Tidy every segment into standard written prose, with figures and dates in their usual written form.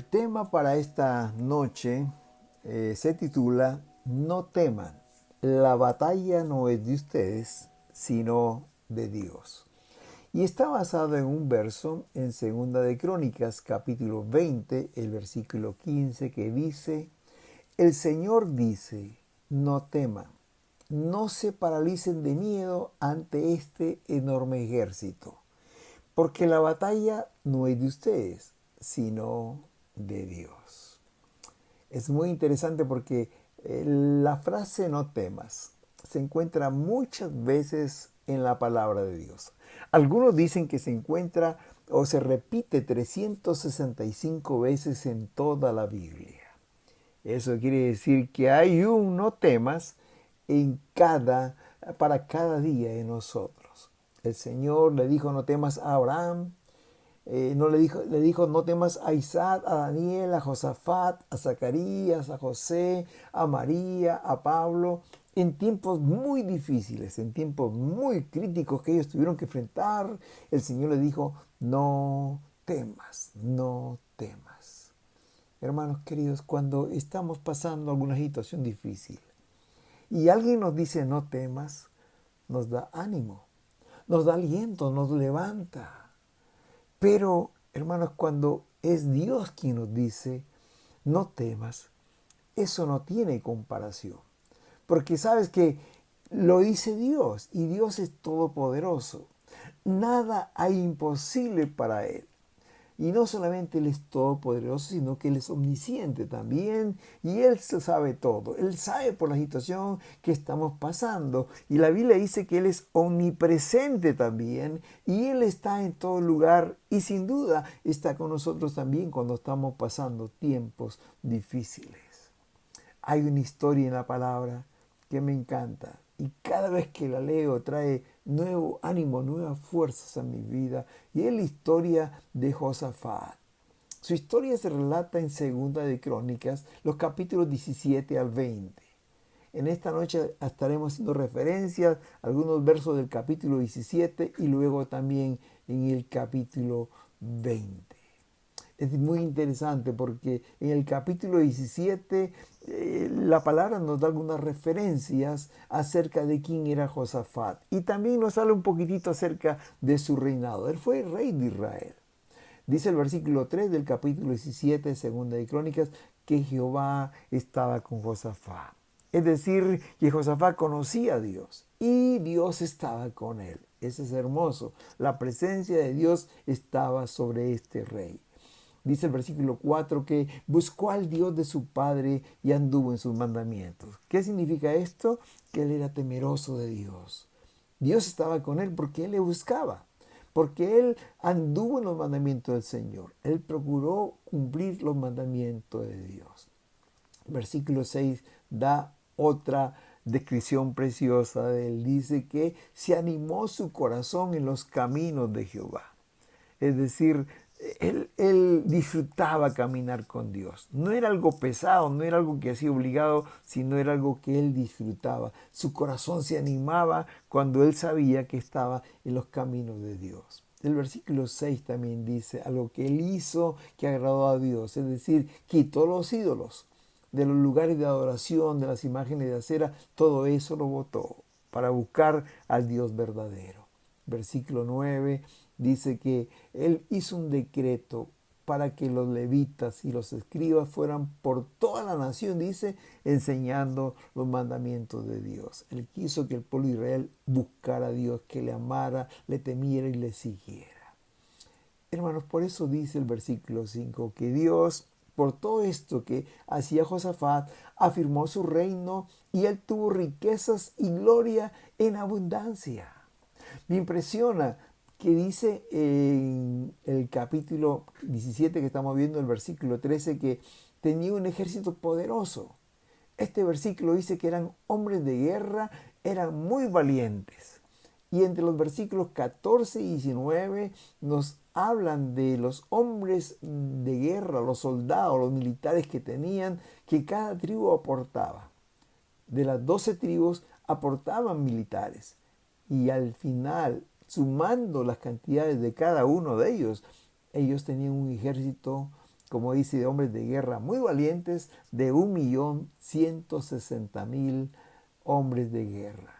tema para esta noche se titula No teman, la batalla no es de ustedes, sino de Dios. Y está basado en un verso en Segunda de Crónicas, capítulo 20, el versículo 15, que dice: El Señor dice, no teman, no se paralicen de miedo ante este enorme ejército, porque la batalla no es de ustedes, sino de Dios. Es muy interesante porque la frase no temas se encuentra muchas veces en la palabra de Dios. Algunos dicen que se encuentra o se repite 365 veces en toda la Biblia. Eso quiere decir que hay un no temas para cada día de nosotros. El Señor le dijo no temas a Abraham, no le dijo no temas a Isaac, a Daniel, a Josafat, a Zacarías, a José, a María, a Pablo, en tiempos muy difíciles, en tiempos muy críticos que ellos tuvieron que enfrentar. El Señor le dijo no temas, no temas. Hermanos queridos, cuando estamos pasando alguna situación difícil y alguien nos dice no temas, nos da ánimo, nos da aliento, nos levanta. Pero, hermanos, cuando es Dios quien nos dice no temas, eso no tiene comparación. Porque sabes que lo dice Dios y Dios es todopoderoso. Nada hay imposible para Él. Y no solamente Él es todopoderoso, sino que Él es omnisciente también. Y Él se sabe todo. Él sabe por la situación que estamos pasando. Y la Biblia dice que Él es omnipresente también. Y Él está en todo lugar. Y sin duda está con nosotros también cuando estamos pasando tiempos difíciles. Hay una historia en la palabra que me encanta y cada vez que la leo trae nuevo ánimo, nuevas fuerzas a mi vida, y es la historia de Josafat. Su historia se relata en Segunda de Crónicas, los capítulos 17 al 20. En esta noche estaremos haciendo referencias a algunos versos del capítulo 17 y luego también en el capítulo 20. Es muy interesante porque en el capítulo 17 la palabra nos da algunas referencias acerca de quién era Josafat y también nos habla un poquitito acerca de su reinado. Él fue rey de Israel. Dice el versículo 3 del capítulo 17, segunda de Crónicas, que Jehová estaba con Josafat. Es decir, que Josafat conocía a Dios y Dios estaba con él. Eso es hermoso. La presencia de Dios estaba sobre este rey. Dice el versículo 4 que buscó al Dios de su padre y anduvo en sus mandamientos. ¿Qué significa esto? Que él era temeroso de Dios. Dios estaba con él porque él le buscaba, porque él anduvo en los mandamientos del Señor. Él procuró cumplir los mandamientos de Dios. Versículo 6 da otra descripción preciosa de él. Dice que se animó su corazón en los caminos de Jehová. Es decir, él disfrutaba caminar con Dios. No era algo pesado, no era algo que hacía obligado, sino era algo que él disfrutaba. Su corazón se animaba cuando él sabía que estaba en los caminos de Dios. El versículo 6 también dice algo que él hizo que agradó a Dios, es decir, quitó los ídolos de los lugares de adoración, de las imágenes de acera, todo eso lo botó para buscar al Dios verdadero. Versículo 9 dice que él hizo un decreto para que los levitas y los escribas fueran por toda la nación, dice, enseñando los mandamientos de Dios. Él quiso que el pueblo de Israel buscara a Dios, que le amara, le temiera y le siguiera. Hermanos, por eso dice el versículo 5 que Dios, por todo esto que hacía Josafat, afirmó su reino y él tuvo riquezas y gloria en abundancia. Me impresiona que dice en el capítulo 17 que estamos viendo, el versículo 13, que tenía un ejército poderoso. Este versículo dice que eran hombres de guerra, eran muy valientes. Y entre los versículos 14 y 19 nos hablan de los hombres de guerra, los soldados, los militares que tenían, que cada tribu aportaba. De las 12 tribus aportaban militares. Y al final, sumando las cantidades de cada uno de ellos, ellos tenían un ejército como dice, de hombres de guerra muy valientes, de 1.160.000 hombres de guerra.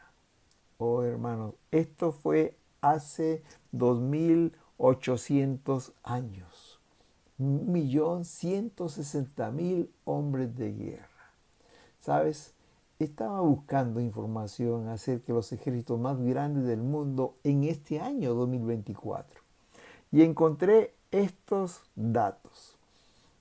Oh, hermanos, esto fue hace 2.800 años. 1.160.000 hombres de guerra. ¿Sabes? Estaba buscando información acerca de los ejércitos más grandes del mundo en este año 2024 y encontré estos datos.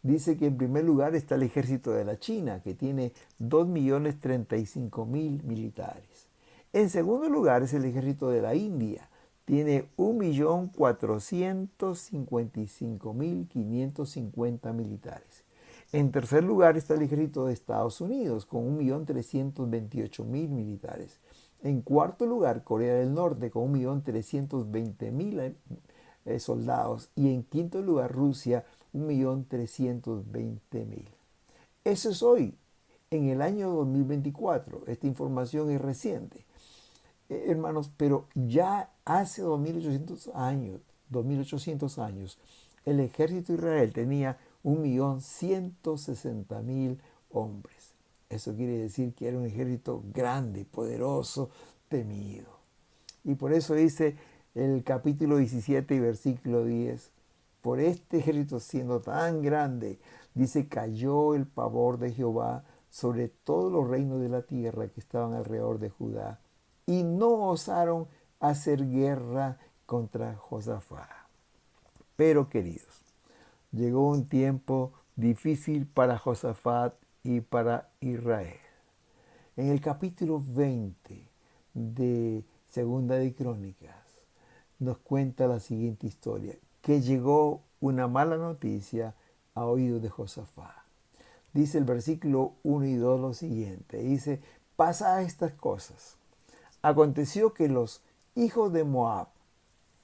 Dice que en primer lugar está el ejército de la China, que tiene 2.035.000 militares. En segundo lugar es el ejército de la India, tiene 1.455.550 militares. En tercer lugar está el ejército de Estados Unidos, con 1.328.000 militares. En cuarto lugar, Corea del Norte, con 1.320.000 soldados. Y en quinto lugar, Rusia, 1.320.000. Eso es hoy, en el año 2024. Esta información es reciente. Hermanos, pero ya hace 2.800 años, el ejército de Israel tenía 1.160.000 hombres. Eso quiere decir que era un ejército grande, poderoso, temido. Y por eso dice el capítulo 17 y versículo 10, por este ejército siendo tan grande, dice, cayó el pavor de Jehová sobre todos los reinos de la tierra que estaban alrededor de Judá, y no osaron hacer guerra contra Josafat. Pero, queridos, llegó un tiempo difícil para Josafat y para Israel. En el capítulo 20 de Segunda de Crónicas nos cuenta la siguiente historia, que llegó una mala noticia a oídos de Josafat. Dice el versículo 1 y 2 lo siguiente, dice, pasa estas cosas. Aconteció que los hijos de Moab,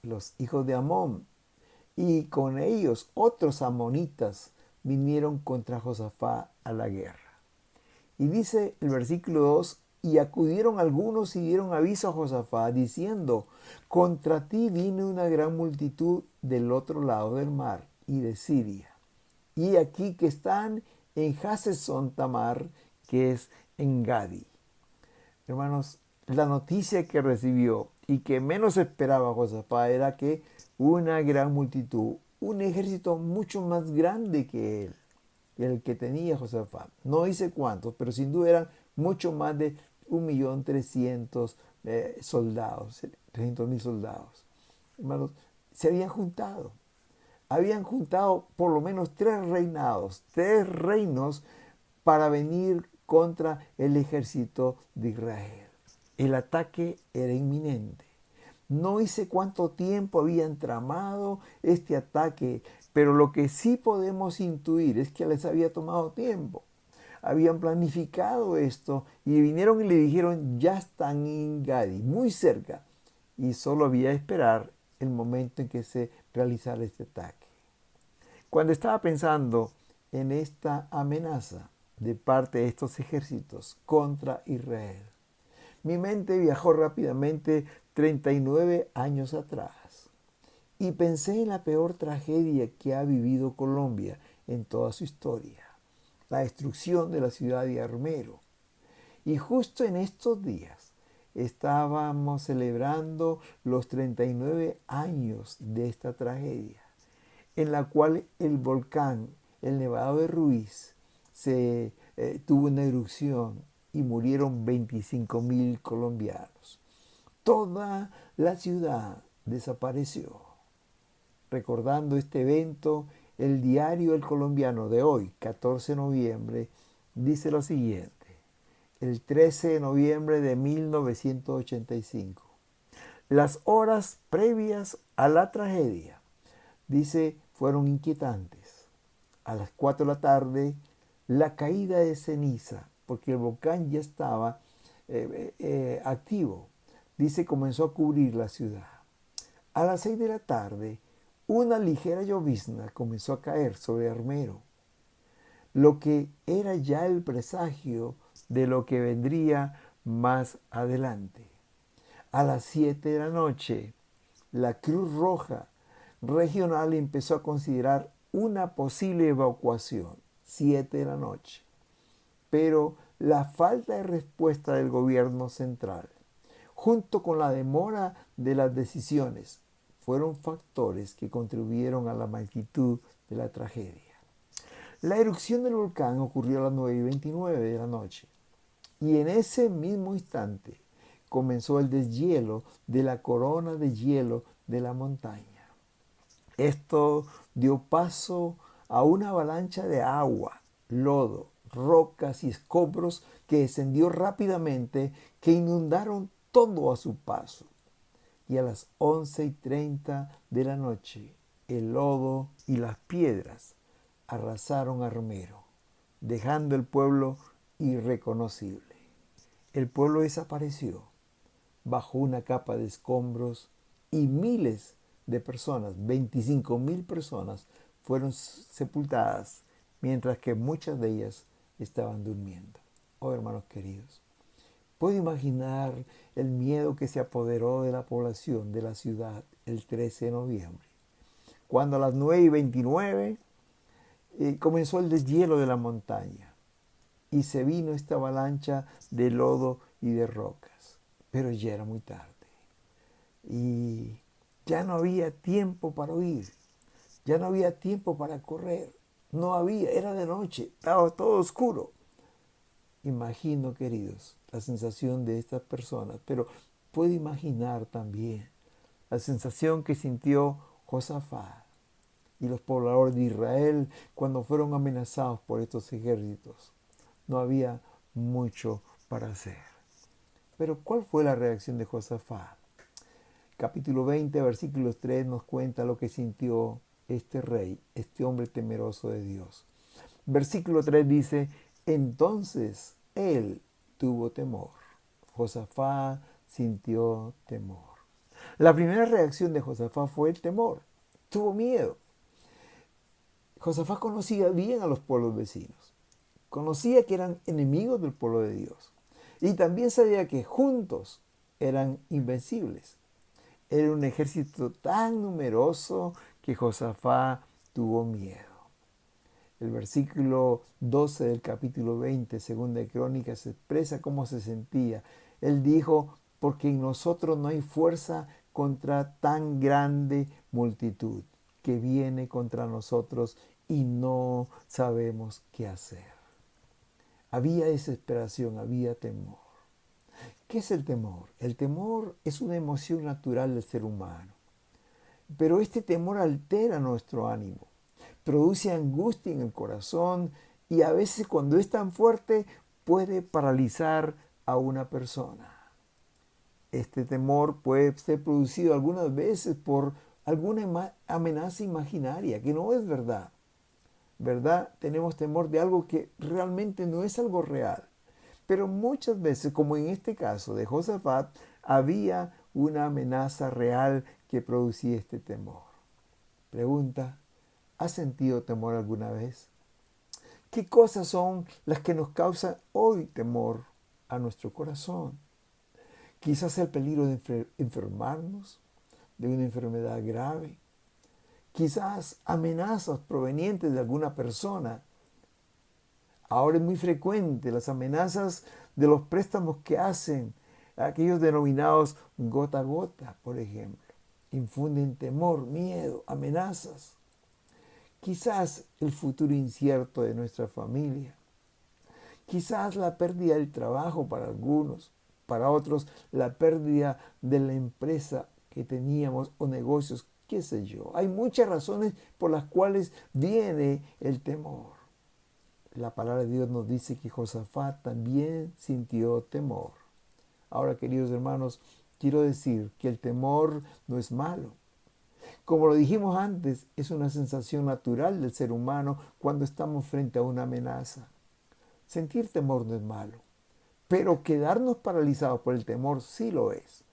los hijos de Amón, y con ellos otros amonitas vinieron contra Josafat a la guerra. Y dice el versículo 2, y acudieron algunos y dieron aviso a Josafat, diciendo, contra ti viene una gran multitud del otro lado del mar y de Siria. Y aquí que están en Hasezón Tamar, que es en Gadi. Hermanos, la noticia que recibió y que menos esperaba Josafat era que una gran multitud, un ejército mucho más grande que él, el que tenía Josafat. No dice cuántos, pero sin duda eran mucho más de 1.300.000 soldados, 300.000 soldados. Hermanos, se habían juntado. Habían juntado por lo menos tres reinos para venir contra el ejército de Israel. El ataque era inminente. No hice cuánto tiempo habían tramado este ataque, pero lo que sí podemos intuir es que les había tomado tiempo. Habían planificado esto y vinieron y le dijeron, ya están en Gadi, muy cerca. Y solo había que esperar el momento en que se realizara este ataque. Cuando estaba pensando en esta amenaza de parte de estos ejércitos contra Israel, mi mente viajó rápidamente 39 años atrás y pensé en la peor tragedia que ha vivido Colombia en toda su historia, la destrucción de la ciudad de Armero. Y justo en estos días estábamos celebrando los 39 años de esta tragedia, en la cual el volcán, el Nevado de Ruiz, tuvo una erupción y murieron 25.000 colombianos. Toda la ciudad desapareció. Recordando este evento, el diario El Colombiano de hoy, 14 de noviembre, dice lo siguiente. El 13 de noviembre de 1985. Las horas previas a la tragedia, dice, fueron inquietantes. A las 4 de la tarde, la caída de ceniza, porque el volcán ya estaba activo, dice, comenzó a cubrir la ciudad. A las 6 de la tarde, una ligera llovizna comenzó a caer sobre Armero, lo que era ya el presagio de lo que vendría más adelante. A las 7 de la noche, la Cruz Roja regional empezó a considerar una posible evacuación, 7 de la noche. Pero la falta de respuesta del gobierno central, junto con la demora de las decisiones, fueron factores que contribuyeron a la magnitud de la tragedia. La erupción del volcán ocurrió a las 9:29 de la noche y en ese mismo instante comenzó el deshielo de la corona de hielo de la montaña. Esto dio paso a una avalancha de agua, lodo, rocas y escombros que descendió rápidamente, que inundaron todo a su paso. Y a las 11:30 de la noche, el lodo y las piedras arrasaron a Romero, dejando el pueblo irreconocible. El pueblo desapareció bajo una capa de escombros y miles de personas, 25,000 personas, fueron sepultadas, mientras que muchas de ellas estaban durmiendo. Oh, hermanos queridos, puedo imaginar el miedo que se apoderó de la población de la ciudad el 13 de noviembre, cuando a las 9:29 comenzó el deshielo de la montaña y se vino esta avalancha de lodo y de rocas. Pero ya era muy tarde y ya no había tiempo para huir, ya no había tiempo para correr, no había, era de noche, estaba todo oscuro. Imagino, queridos, la sensación de estas personas, pero puedo imaginar también la sensación que sintió Josafat y los pobladores de Israel cuando fueron amenazados por estos ejércitos. No había mucho para hacer. Pero ¿cuál fue la reacción de Josafat? Capítulo 20, versículos 3 nos cuenta lo que sintió este rey, este hombre temeroso de Dios. Versículo 3 dice, entonces él tuvo temor. Josafat sintió temor. La primera reacción de Josafat fue el temor. Tuvo miedo. Josafat conocía bien a los pueblos vecinos. Conocía que eran enemigos del pueblo de Dios. Y también sabía que juntos eran invencibles. Era un ejército tan numeroso que Josafat tuvo miedo. El versículo 12 del capítulo 20, segunda de Crónicas, expresa cómo se sentía. Él dijo, porque en nosotros no hay fuerza contra tan grande multitud que viene contra nosotros y no sabemos qué hacer. Había desesperación, había temor. ¿Qué es el temor? El temor es una emoción natural del ser humano. Pero este temor altera nuestro ánimo, produce angustia en el corazón y a veces cuando es tan fuerte puede paralizar a una persona. Este temor puede ser producido algunas veces por alguna amenaza imaginaria que no es verdad. ¿Verdad? Tenemos temor de algo que realmente no es algo real. Pero muchas veces, como en este caso de Josafat, había una amenaza real que producía este temor. Pregunta, ¿has sentido temor alguna vez? ¿Qué cosas son las que nos causan hoy temor a nuestro corazón? Quizás el peligro de enfermarnos de una enfermedad grave. Quizás amenazas provenientes de alguna persona. Ahora es muy frecuente las amenazas de los préstamos que hacen aquellos denominados gota a gota, por ejemplo. Infunden temor, miedo, amenazas. Quizás el futuro incierto de nuestra familia. Quizás la pérdida del trabajo para algunos, para otros la pérdida de la empresa que teníamos o negocios, qué sé yo. Hay muchas razones por las cuales viene el temor. La palabra de Dios nos dice que Josafat también sintió temor. Ahora, queridos hermanos, quiero decir que el temor no es malo. Como lo dijimos antes, es una sensación natural del ser humano cuando estamos frente a una amenaza. Sentir temor no es malo, pero quedarnos paralizados por el temor sí lo es.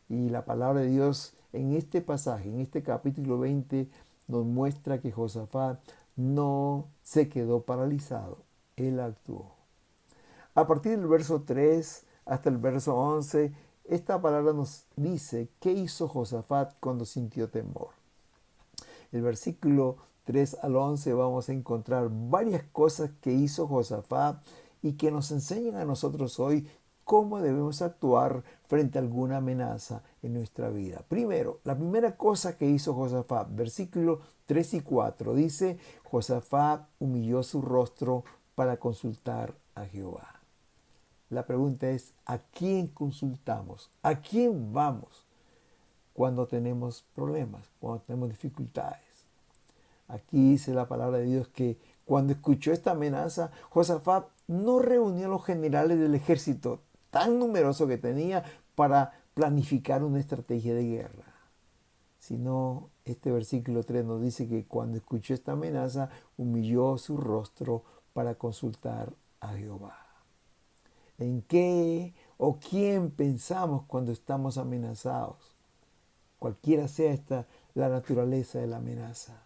Y la palabra de Dios en este pasaje, en este capítulo 20, nos muestra que Josafat no se quedó paralizado, él actuó. A partir del verso 3 hasta el verso 11, esta palabra nos dice qué hizo Josafat cuando sintió temor. El versículo 3 al 11 vamos a encontrar varias cosas que hizo Josafat y que nos enseñan a nosotros hoy cómo debemos actuar frente a alguna amenaza en nuestra vida. Primero, la primera cosa que hizo Josafat, versículos 3 y 4, dice: Josafat humilló su rostro para consultar a Jehová. La pregunta es: ¿a quién consultamos? ¿A quién vamos cuando tenemos problemas, cuando tenemos dificultades? Aquí dice la palabra de Dios que cuando escuchó esta amenaza, Josafat no reunió a los generales del ejército tan numeroso que tenía para planificar una estrategia de guerra, sino este versículo 3 nos dice que cuando escuchó esta amenaza, humilló su rostro para consultar a Jehová. ¿En qué o quién pensamos cuando estamos amenazados? Cualquiera sea la naturaleza de la amenaza.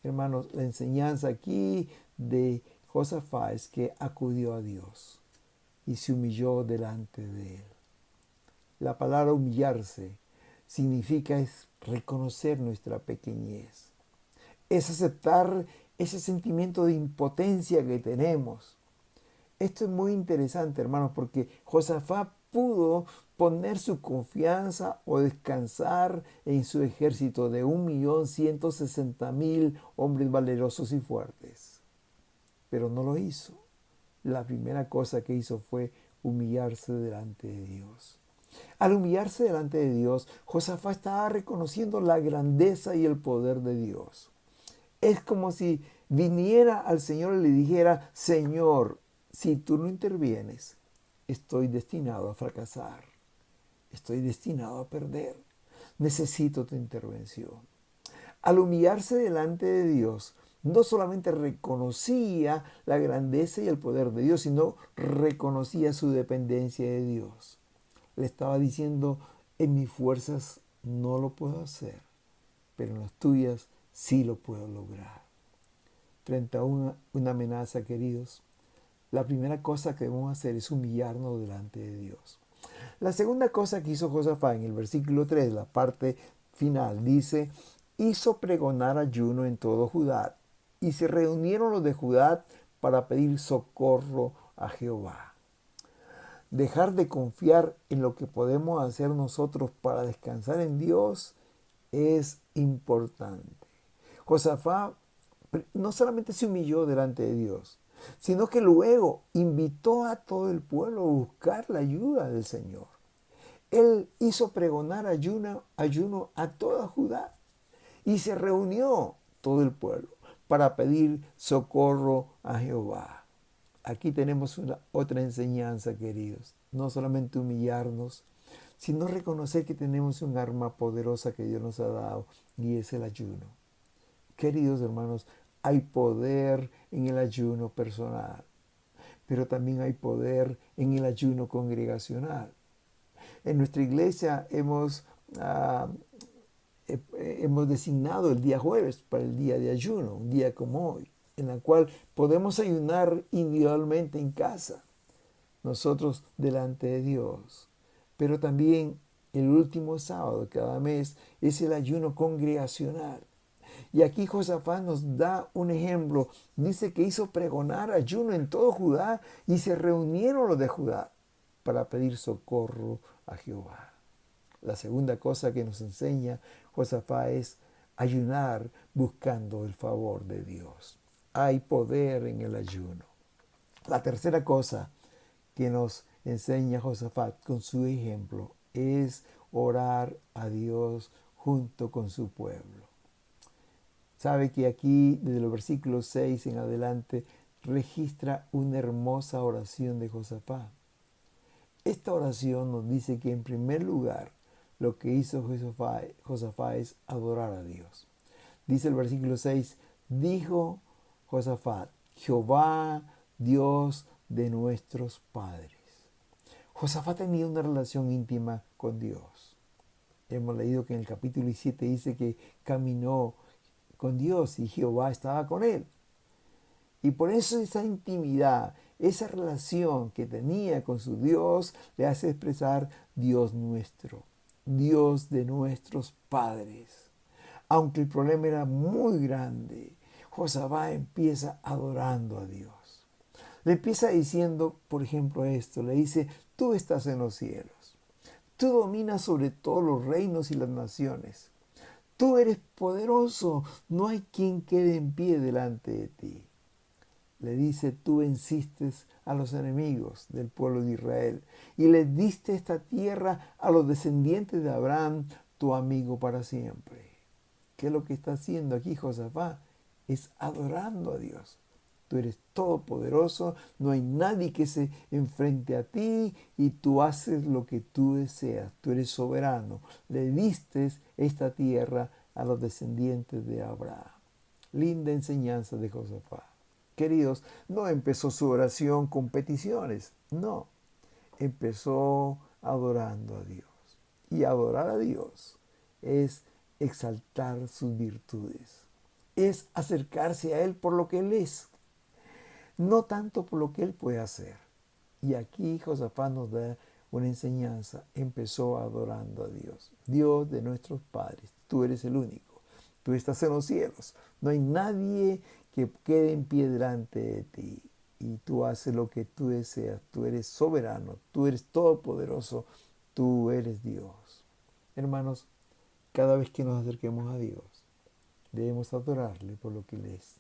Hermanos, la enseñanza aquí de Josafat es que acudió a Dios y se humilló delante de él. La palabra humillarse significa es reconocer nuestra pequeñez, es aceptar ese sentimiento de impotencia que tenemos. Esto es muy interesante, hermanos, porque Josafat pudo poner su confianza o descansar en su ejército de 1.160.000 hombres valerosos y fuertes. Pero no lo hizo. La primera cosa que hizo fue humillarse delante de Dios. Al humillarse delante de Dios, Josafat estaba reconociendo la grandeza y el poder de Dios. Es como si viniera al Señor y le dijera: Señor, si tú no intervienes, estoy destinado a fracasar. Estoy destinado a perder. Necesito tu intervención. Al humillarse delante de Dios, no solamente reconocía la grandeza y el poder de Dios, sino reconocía su dependencia de Dios. Le estaba diciendo: en mis fuerzas no lo puedo hacer, pero en las tuyas sí lo puedo lograr. Frente a una amenaza, queridos, la primera cosa que debemos hacer es humillarnos delante de Dios. La segunda cosa que hizo Josafat en el versículo 3, la parte final, dice: hizo pregonar ayuno en todo Judá, y se reunieron los de Judá para pedir socorro a Jehová. Dejar de confiar en lo que podemos hacer nosotros para descansar en Dios es importante. Josafat no solamente se humilló delante de Dios, sino que luego invitó a todo el pueblo a buscar la ayuda del Señor. Él hizo pregonar ayuno a toda Judá y se reunió todo el pueblo para pedir socorro a Jehová. Aquí tenemos otra enseñanza, queridos. No solamente humillarnos, sino reconocer que tenemos un arma poderosa que Dios nos ha dado, y es el ayuno. Queridos hermanos, hay poder en el ayuno personal, pero también hay poder en el ayuno congregacional. En nuestra iglesia hemos designado el día jueves para el día de ayuno, un día como hoy, en el cual podemos ayunar individualmente en casa, nosotros delante de Dios. Pero también el último sábado de cada mes es el ayuno congregacional. Y aquí Josafat nos da un ejemplo. Dice que hizo pregonar ayuno en todo Judá y se reunieron los de Judá para pedir socorro a Jehová. La segunda cosa que nos enseña Josafat es ayunar buscando el favor de Dios. Hay poder en el ayuno. La tercera cosa que nos enseña Josafat con su ejemplo es orar a Dios junto con su pueblo. Sabe que aquí, desde los versículos 6 en adelante, registra una hermosa oración de Josafat. Esta oración nos dice que en primer lugar lo que hizo Josafat es adorar a Dios. Dice el versículo 6, dijo Josafat: Jehová, Dios de nuestros padres. Josafat tenía una relación íntima con Dios. Hemos leído que en el capítulo 7 dice que caminó con Dios y Jehová estaba con él. Y por eso esa intimidad, esa relación que tenía con su Dios, le hace expresar Dios nuestro, Dios de nuestros padres. Aunque el problema era muy grande, Josafat empieza adorando a Dios. Le empieza diciendo, por ejemplo, esto. Le dice, tú estás en los cielos. Tú dominas sobre todos los reinos y las naciones. Tú eres poderoso. No hay quien quede en pie delante de ti. Le dice, tú venciste a los enemigos del pueblo de Israel y le diste esta tierra a los descendientes de Abraham, tu amigo para siempre. ¿Qué es lo que está haciendo aquí Josafat? Es adorando a Dios. Tú eres todopoderoso, no hay nadie que se enfrente a ti y tú haces lo que tú deseas. Tú eres soberano. Le diste esta tierra a los descendientes de Abraham. Linda enseñanza de Josafat. Queridos, no empezó su oración con peticiones, no. Empezó adorando a Dios. Y adorar a Dios es exaltar sus virtudes. Es acercarse a Él por lo que Él es, no tanto por lo que Él puede hacer. Y aquí Josafat nos da una enseñanza. Empezó adorando a Dios. Dios de nuestros padres. Tú eres el único. Tú estás en los cielos. No hay nadie que quede en pie delante de ti. Y tú haces lo que tú deseas. Tú eres soberano. Tú eres todopoderoso. Tú eres Dios. Hermanos, cada vez que nos acerquemos a Dios, debemos adorarle por lo que Él es.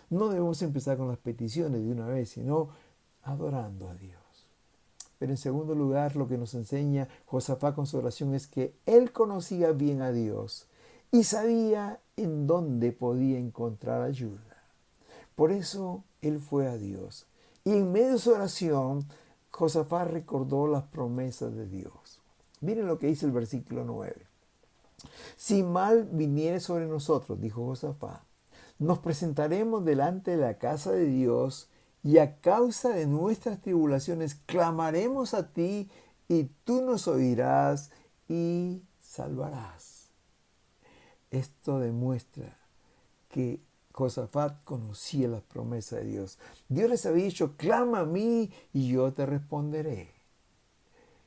No debemos empezar con las peticiones de una vez, sino adorando a Dios. Pero en segundo lugar, lo que nos enseña Josafat con su oración es que él conocía bien a Dios y sabía en dónde podía encontrar ayuda. Por eso él fue a Dios. Y en medio de su oración, Josafat recordó las promesas de Dios. Miren lo que dice el versículo 9. Si mal viniere sobre nosotros, dijo Josafat, nos presentaremos delante de la casa de Dios y a causa de nuestras tribulaciones clamaremos a ti y tú nos oirás y salvarás. Esto demuestra que Josafat conocía las promesas de Dios. Dios les había dicho, clama a mí y yo te responderé.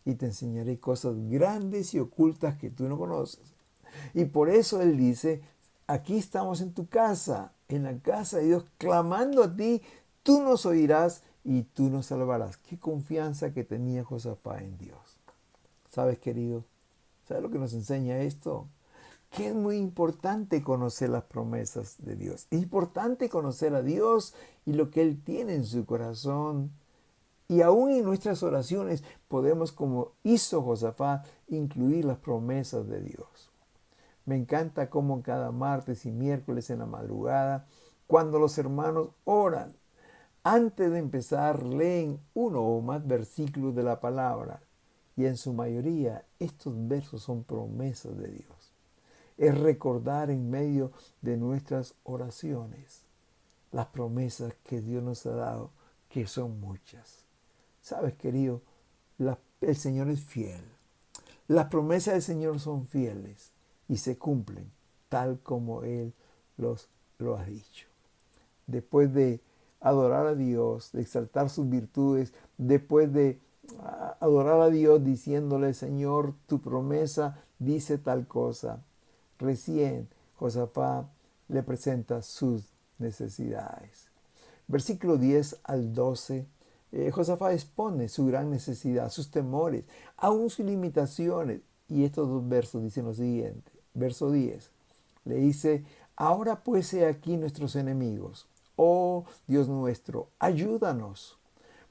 Y te enseñaré cosas grandes y ocultas que tú no conoces. Y por eso Él dice, aquí estamos en tu casa, en la casa de Dios, clamando a ti, tú nos oirás y tú nos salvarás. Qué confianza que tenía Josafat en Dios. ¿Sabes, querido? ¿Sabes lo que nos enseña esto? Que es muy importante conocer las promesas de Dios. Es importante conocer a Dios y lo que Él tiene en su corazón. Y aún en nuestras oraciones podemos, como hizo Josafat, incluir las promesas de Dios. Me encanta cómo cada martes y miércoles en la madrugada, cuando los hermanos oran, antes de empezar leen uno o más versículos de la palabra. Y en su mayoría estos versos son promesas de Dios. Es recordar en medio de nuestras oraciones las promesas que Dios nos ha dado, que son muchas. Sabes, querido, el Señor es fiel. Las promesas del Señor son fieles y se cumplen tal como Él lo ha dicho. Después de adorar a Dios, de exaltar sus virtudes, después de adorar a Dios diciéndole, Señor, tu promesa dice tal cosa, recién Josafat le presenta sus necesidades. Versículo 10 al 12, Josafat expone su gran necesidad, sus temores, aún sus limitaciones. Y estos dos versos dicen lo siguiente. Verso 10 le dice, ahora pues he aquí nuestros enemigos. Oh Dios nuestro, ayúdanos,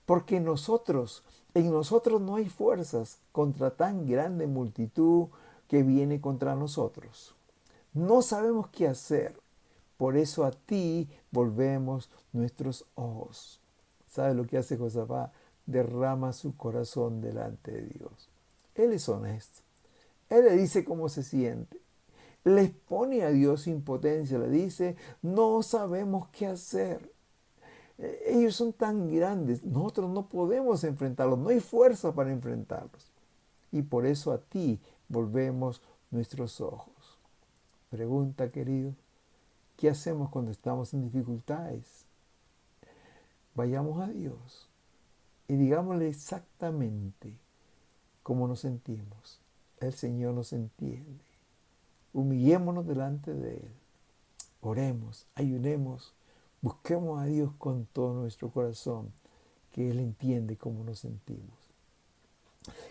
porque en nosotros no hay fuerzas contra tan grande multitud que viene contra nosotros. No sabemos qué hacer, por eso a ti volvemos nuestros ojos. ¿Sabe lo que hace Josafat? Derrama su corazón delante de Dios. Él es honesto. Él le dice cómo se siente. Le expone a Dios su impotencia. Le dice, no sabemos qué hacer. Ellos son tan grandes. Nosotros no podemos enfrentarlos. No hay fuerza para enfrentarlos. Y por eso a ti volvemos nuestros ojos. Pregunta, querido, ¿qué hacemos cuando estamos en dificultades? Vayamos a Dios y digámosle exactamente cómo nos sentimos. El Señor nos entiende. Humillémonos delante de Él. Oremos, ayunemos, busquemos a Dios con todo nuestro corazón, que Él entiende cómo nos sentimos.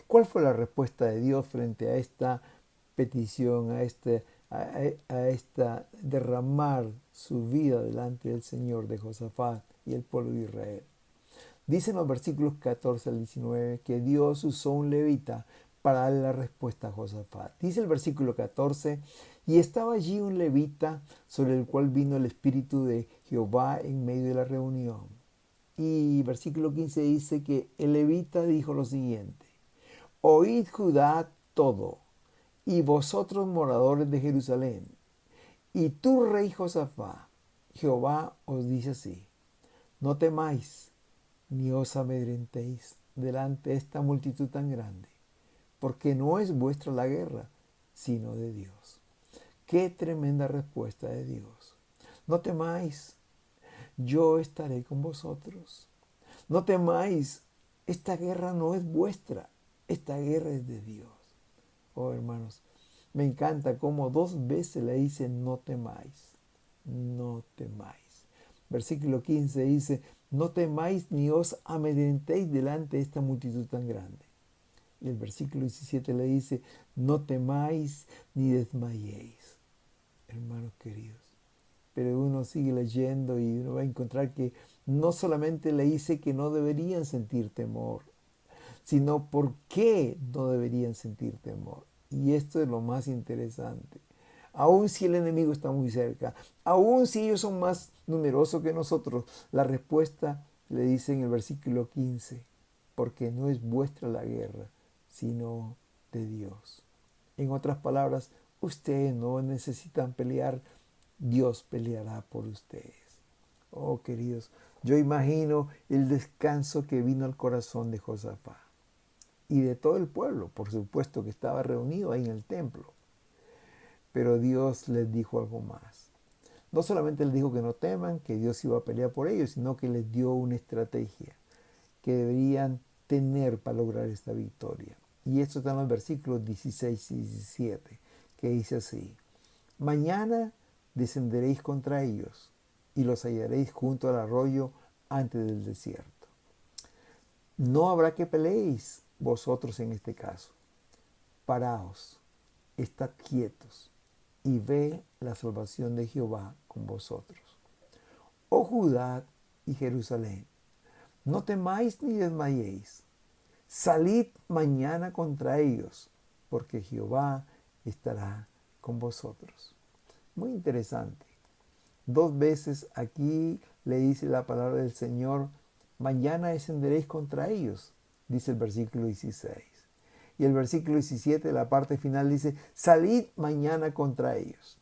¿Cuál fue la respuesta de Dios frente a esta petición, a esta derramar su vida delante del Señor de Josafat y el pueblo de Israel? Dicen los versículos 14 al 19 que Dios usó un levita para darle la respuesta a Josafat. Dice el versículo 14, y estaba allí un levita sobre el cual vino el Espíritu de Jehová en medio de la reunión. Y versículo 15 dice que el levita dijo lo siguiente: oíd Judá todo, y vosotros moradores de Jerusalén, y tú rey Josafat, Jehová os dice así: no temáis, ni os amedrentéis delante de esta multitud tan grande, porque no es vuestra la guerra, sino de Dios. Qué tremenda respuesta de Dios. No temáis, yo estaré con vosotros. No temáis, esta guerra no es vuestra, esta guerra es de Dios. Oh, hermanos, me encanta cómo 2 veces le dice no temáis, no temáis. Versículo 15 dice: no temáis ni os amedrentéis delante de esta multitud tan grande. Y el versículo 17 le dice: no temáis ni desmayéis. Hermanos queridos, pero uno sigue leyendo y uno va a encontrar que no solamente le dice que no deberían sentir temor, sino por qué no deberían sentir temor. Y esto es lo más interesante. Aun si el enemigo está muy cerca, aun si ellos son más numerosos que nosotros, la respuesta le dice en el versículo 15: porque no es vuestra la guerra, sino de Dios. En otras palabras, ustedes no necesitan pelear, Dios peleará por ustedes. Oh, queridos, yo imagino el descanso que vino al corazón de Josafat y de todo el pueblo, por supuesto, que estaba reunido ahí en el templo. Pero Dios les dijo algo más. No solamente les dijo que no teman, que Dios iba a pelear por ellos, sino que les dio una estrategia que deberían tener para lograr esta victoria. Y esto está en los versículos 16 y 17, que dice así: mañana descenderéis contra ellos y los hallaréis junto al arroyo antes del desierto. No habrá que peleéis vosotros en este caso. Paraos, estad quietos y ve la salvación de Jehová con vosotros. Oh Judá y Jerusalén, no temáis ni desmayéis. Salid mañana contra ellos, porque Jehová estará con vosotros. Muy interesante. 2 veces aquí le dice la palabra del Señor: mañana descenderéis contra ellos, dice el versículo 16. Y el versículo 17, la parte final, dice: salid mañana contra ellos.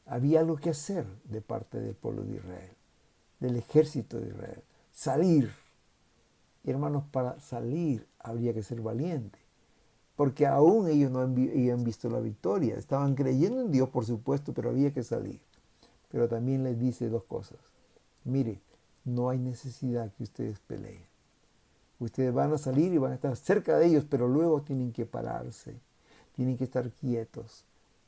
Había algo que hacer de parte del pueblo de Israel, del ejército de Israel. Salir. Y hermanos, para salir habría que ser valiente, porque aún ellos no habían visto la victoria. Estaban creyendo en Dios, por supuesto, pero había que salir. Pero también les dice 2 cosas. Mire, no hay necesidad que ustedes peleen. Ustedes van a salir y van a estar cerca de ellos, pero luego tienen que pararse, tienen que estar quietos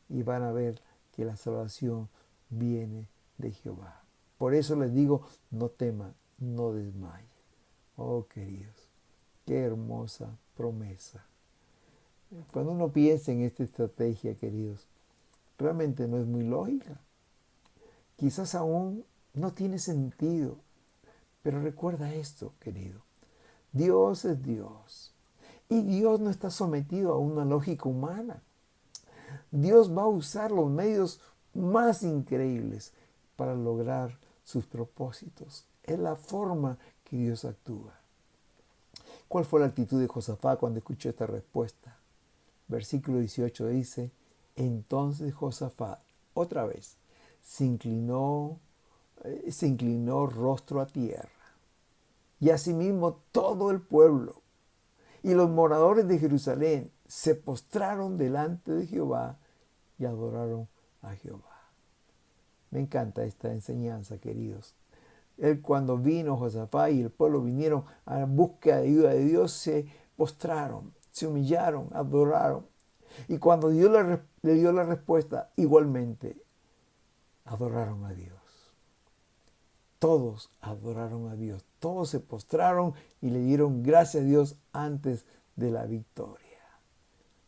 y van a ver que la salvación viene de Jehová. Por eso les digo, no teman, no desmayen. Oh, queridos, qué hermosa promesa. Cuando uno piensa en esta estrategia, queridos, realmente no es muy lógica. Quizás aún no tiene sentido, pero recuerda esto, querido. Dios es Dios y Dios no está sometido a una lógica humana. Dios va a usar los medios más increíbles para lograr sus propósitos. Es la forma que Dios actúa. ¿Cuál fue la actitud de Josafat cuando escuchó esta respuesta? Versículo 18 dice: entonces Josafat, otra vez, se inclinó rostro a tierra. Y asimismo todo el pueblo y los moradores de Jerusalén se postraron delante de Jehová y adoraron a Jehová. Me encanta esta enseñanza, queridos. Él, cuando vino Josafat y el pueblo vinieron a la búsqueda de ayuda de Dios, se postraron, se humillaron, adoraron. Y cuando Dios le dio la respuesta, igualmente adoraron a Dios. Todos adoraron a Dios. Todos se postraron y le dieron gracias a Dios antes de la victoria.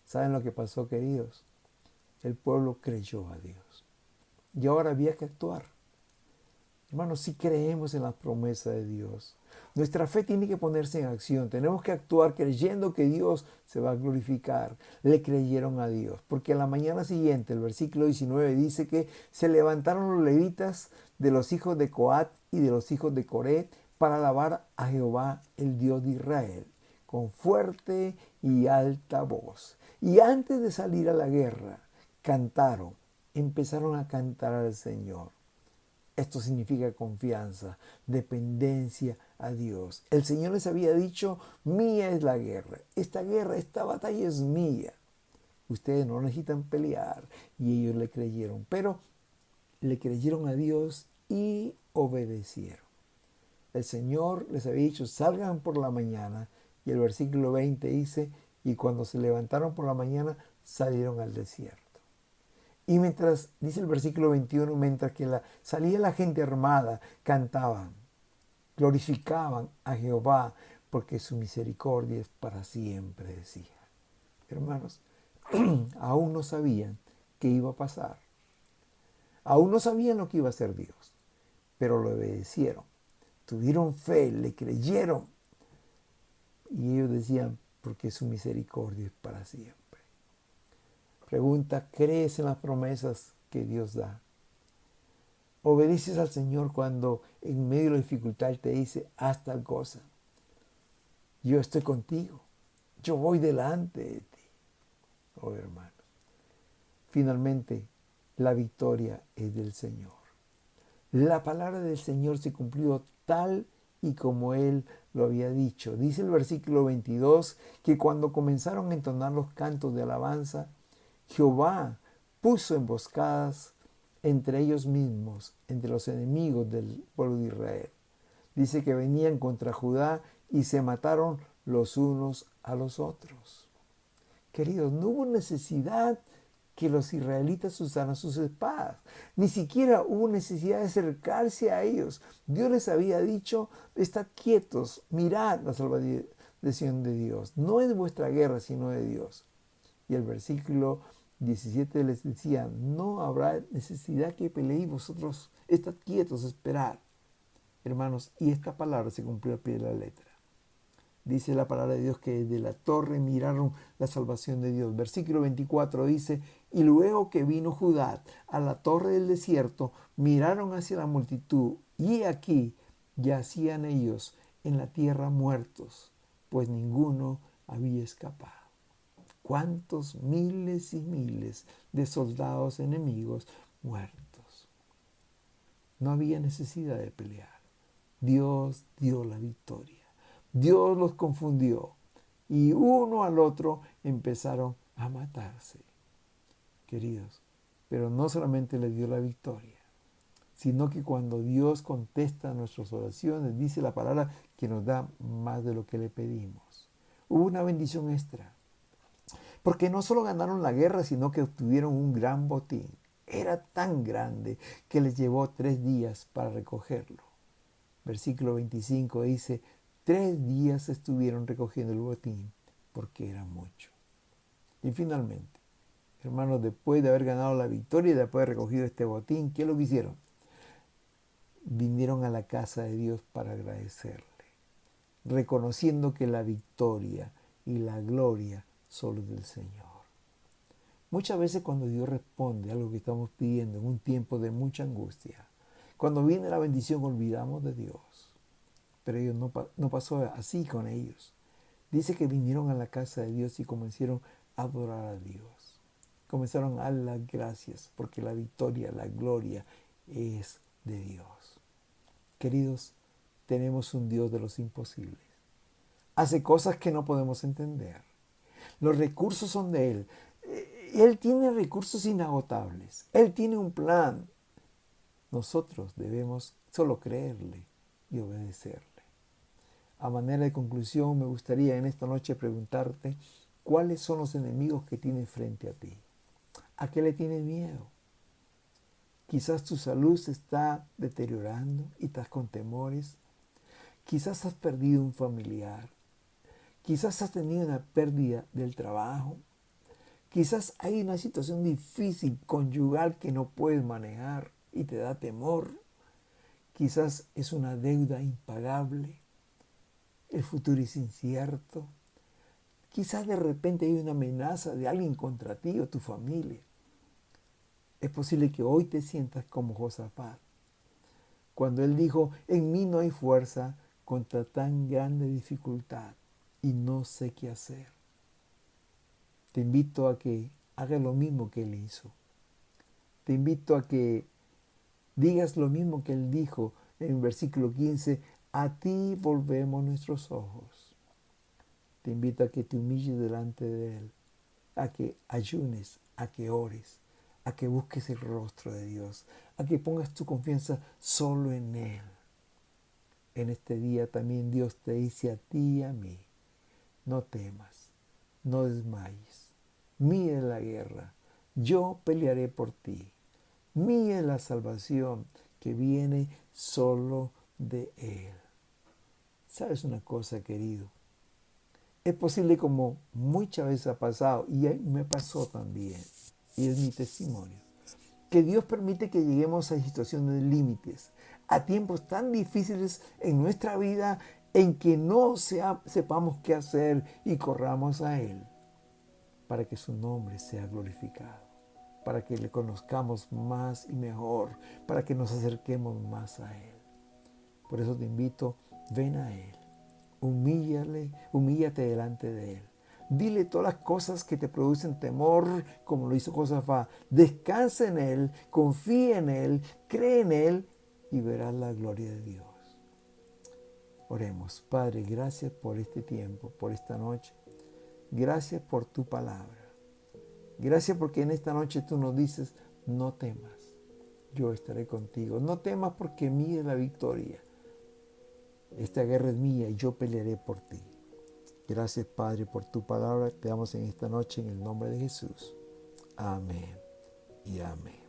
¿Saben lo que pasó, queridos? El pueblo creyó a Dios. Y ahora había que actuar. Hermanos, si creemos en las promesas de Dios, nuestra fe tiene que ponerse en acción. Tenemos que actuar creyendo que Dios se va a glorificar. Le creyeron a Dios. Porque a la mañana siguiente, el versículo 19 dice que se levantaron los levitas de los hijos de Coat y de los hijos de Coré para alabar a Jehová, el Dios de Israel, con fuerte y alta voz. Y antes de salir a la guerra, empezaron a cantar al Señor. Esto significa confianza, dependencia a Dios. El Señor les había dicho, mía es la guerra. Esta batalla es mía. Ustedes no necesitan pelear. Y ellos le creyeron. Pero le creyeron a Dios y obedecieron. El Señor les había dicho, salgan por la mañana. Y el versículo 20 dice, y cuando se levantaron por la mañana, salieron al desierto. Y mientras, dice el versículo 21, mientras que salía la gente armada, cantaban, glorificaban a Jehová, porque su misericordia es para siempre, decía. Hermanos, aún no sabían qué iba a pasar. Aún no sabían lo que iba a hacer Dios, pero lo obedecieron. Tuvieron fe, le creyeron. Y ellos decían, porque su misericordia es para siempre. Pregunta, ¿crees en las promesas que Dios da? ¿Obedeces al Señor cuando en medio de la dificultad te dice, haz tal cosa? Yo estoy contigo. Yo voy delante de ti. Oh, hermanos. Finalmente, la victoria es del Señor. La palabra del Señor se cumplió tal y como Él lo había dicho. Dice el versículo 22 que cuando comenzaron a entonar los cantos de alabanza, Jehová puso emboscadas entre ellos mismos, entre los enemigos del pueblo de Israel. Dice que venían contra Judá y se mataron los unos a los otros. Queridos, no hubo necesidad que los israelitas usaran sus espadas. Ni siquiera hubo necesidad de acercarse a ellos. Dios les había dicho, estad quietos, mirad la salvación de Dios. No es vuestra guerra, sino de Dios. Y el versículo 17 les decía, no habrá necesidad que peleéis vosotros, estad quietos, esperad. Hermanos, y esta palabra se cumplió al pie de la letra. Dice la palabra de Dios que desde la torre miraron la salvación de Dios. Versículo 24 dice, y luego que vino Judá a la torre del desierto, miraron hacia la multitud, y aquí yacían ellos en la tierra muertos, pues ninguno había escapado. ¿Cuántos miles y miles de soldados enemigos muertos? No había necesidad de pelear. Dios dio la victoria. Dios los confundió y uno al otro empezaron a matarse. Queridos, pero no solamente le dio la victoria, sino que cuando Dios contesta nuestras oraciones, dice la palabra que nos da más de lo que le pedimos. Hubo una bendición extra. Porque no solo ganaron la guerra, sino que obtuvieron un gran botín. Era tan grande que les llevó 3 días para recogerlo. Versículo 25 dice, 3 días estuvieron recogiendo el botín porque era mucho. Y finalmente, hermanos, después de haber ganado la victoria y de haber recogido este botín, ¿qué es lo que hicieron? Vinieron a la casa de Dios para agradecerle, reconociendo que la victoria y la gloria solo es del Señor. Muchas veces cuando Dios responde a lo que estamos pidiendo en un tiempo de mucha angustia, cuando viene la bendición olvidamos de Dios. Pero ellos no pasó así con ellos. Dice que vinieron a la casa de Dios y comenzaron a adorar a Dios. Comenzaron a dar las gracias porque la victoria, la gloria es de Dios. Queridos, tenemos un Dios de los imposibles. Hace cosas que no podemos entender. Los recursos son de Él. Él tiene recursos inagotables. Él tiene un plan. Nosotros debemos solo creerle y obedecerle. A manera de conclusión, me gustaría en esta noche preguntarte, ¿Cuáles son los enemigos que tienes frente a ti? ¿A qué le tienes miedo? Quizás tu salud se está deteriorando y estás con temores. Quizás has perdido un familiar. Quizás has tenido una pérdida del trabajo. Quizás hay una situación difícil conyugal que no puedes manejar y te da temor. Quizás es una deuda impagable. El futuro es incierto. Quizás de repente hay una amenaza de alguien contra ti o tu familia. Es posible que hoy te sientas como Josafat, cuando él dijo, en mí no hay fuerza contra tan grande dificultad y no sé qué hacer. Te invito a que hagas lo mismo que él hizo. Te invito a que digas lo mismo que él dijo en el versículo 15, a ti volvemos nuestros ojos. Te invito a que te humilles delante de él, a que ayunes, a que ores, a que busques el rostro de Dios, a que pongas tu confianza solo en él. En este día también Dios te dice a ti y a mí, no temas, no desmayes, mía es la guerra, yo pelearé por ti, mía es la salvación que viene solo de Él. ¿Sabes una cosa, querido? Es posible, como muchas veces ha pasado, y me pasó también, y es mi testimonio, que Dios permite que lleguemos a situaciones de límites, a tiempos tan difíciles en nuestra vida en que no sepamos qué hacer y corramos a Él para que su nombre sea glorificado, para que le conozcamos más y mejor, para que nos acerquemos más a Él. Por eso te invito, ven a Él, humíllate delante de Él. Dile todas las cosas que te producen temor, como lo hizo Josafat. Descansa en Él, confía en Él, cree en Él y verás la gloria de Dios. Oremos. Padre, gracias por este tiempo, por esta noche. Gracias por tu palabra. Gracias porque en esta noche tú nos dices, no temas, yo estaré contigo. No temas porque mía es la victoria. Esta guerra es mía y yo pelearé por ti. Gracias, Padre, por tu palabra. Te damos en esta noche en el nombre de Jesús. Amén y amén.